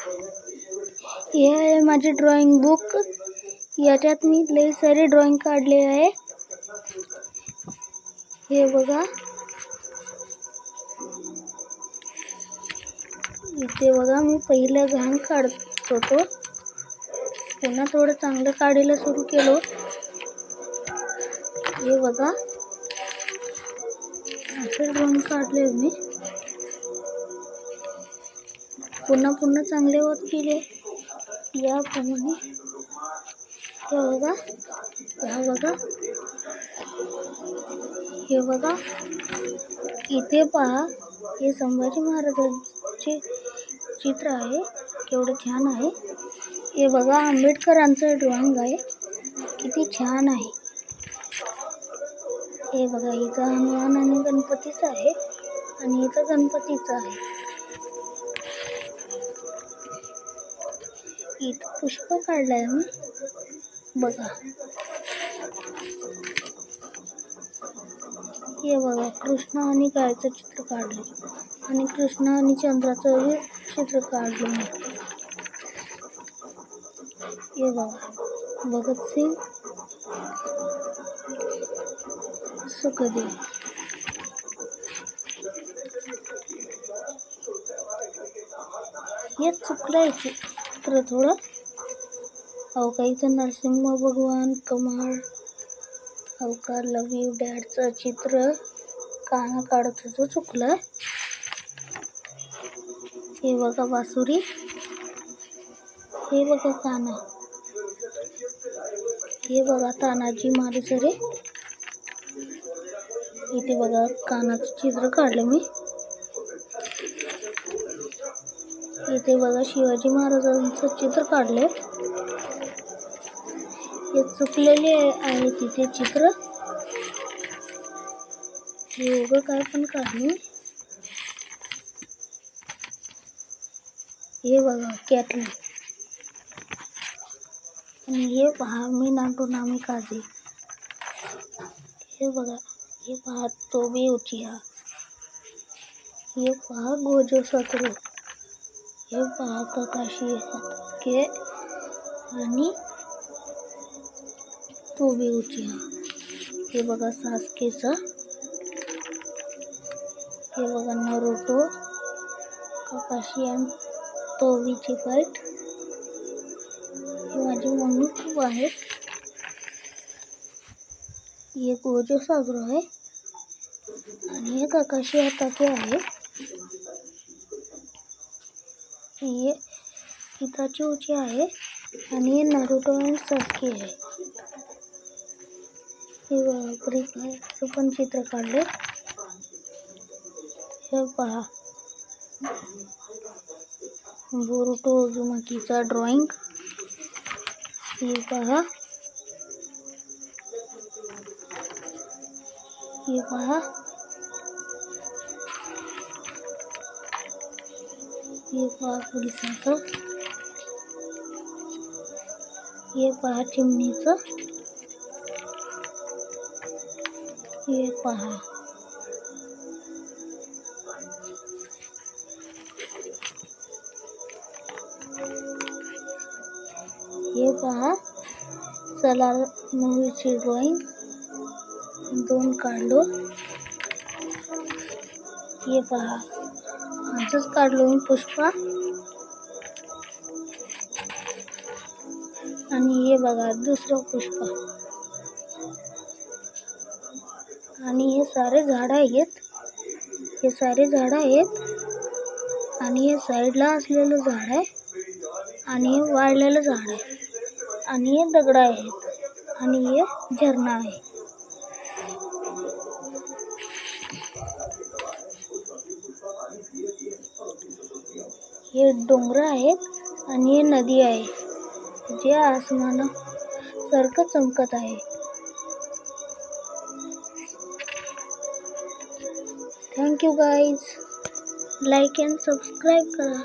हे आहे माझे ड्रॉइंग बुक. याच्यात मी लई सारे ड्रॉइंग काढले आहे. हे बघा, इथे बघा मी पहिलं घाण काढत होतो, पुन्हा थोडं चांगलं काढायला सुरू केलो. हे बघा, असे ड्रॉइंग काढले मी. पुन्हा चांगले होत गेले याप्रमाणे. हे बघा, इथे पहा, हे संभाजी महाराजांचे चित्र आहे. केवढे छान आहे. हे बघा, आंबेडकरांचं ड्रॉइंग आहे. किती छान आहे. हे बघा, इथं हनुमान आणि गणपतीचं आहे आणि इथं गणपतीचं आहे. इथं पुष्प काढलाय मी. बघा, हे बघा, कृष्ण आणि गायचं चित्र काढले आणि कृष्ण आणि चंद्राचं चित्र काढले मी. हे बघा, भगतसिंग, सुखदेव. हे चुकलंय चित्र थोडं. अवकाळीचं नरसिंह भगवान, कमाल, अवकार, लव यू डॅडचं चित्र काना काढत होतो, चुकलं. हे बघा, बासुरी. हे बघा, काना. हे बघा, तानाजी मालुसरे. इथे बघा, कानाचं चित्र काढलं मी. इथे बघा, शिवाजी महाराजांचं चित्र काढले. हे चुकलेले आहे तिथे चित्र. एवढं काय पण काढले. हे बघा, कॅटली. आणि हे पहा, मी नाटू नामी काझी. हे बघा, हे पहा, तोबी उचिहा. हे पहा, गोजो सतरू. हे पहा, ककाशी हतके आणि तोबी उचिहा. हे बघा, सासकेचा. हे बघा, नरुटो, ककाशी आणि तोबीची फाईट. हे माझी मम्मी खूप आहे. हे गोजो सागरो आहे आणि हे ककाशी हताके आहे. हे हिताची उची आहे आणि हे नारुतो आणि सासके आहे. हे बघा, पण चित्र काढले. हे पहा, बोरुटो उजुमाकीचा ड्रॉइंग. हे पहा, हे पहा, हे पहा, पोलिसाचं. हे पहा, चिमणीचं. हे पहा, हे पहा, सलार मूवीची ड्रॉइंग 2 काढलो. हे पहा, आजच काढलो मी पुष्पा. आणि हे बघा, दुसरं पुष्पा. आणि हे सारे झाडं आहेत. हे सारे झाडं आहेत आणि हे साईडला असलेलं झाड आहे आणि हे वाळलेलं झाड आहे आणि हे दगड आहेत आणि हे झरणा आहे. हे डोंगर आहेत आणि हे नदी आहे, जे आसमानासारखं चमकत आहे. Thank you guys. Like and subscribe करा.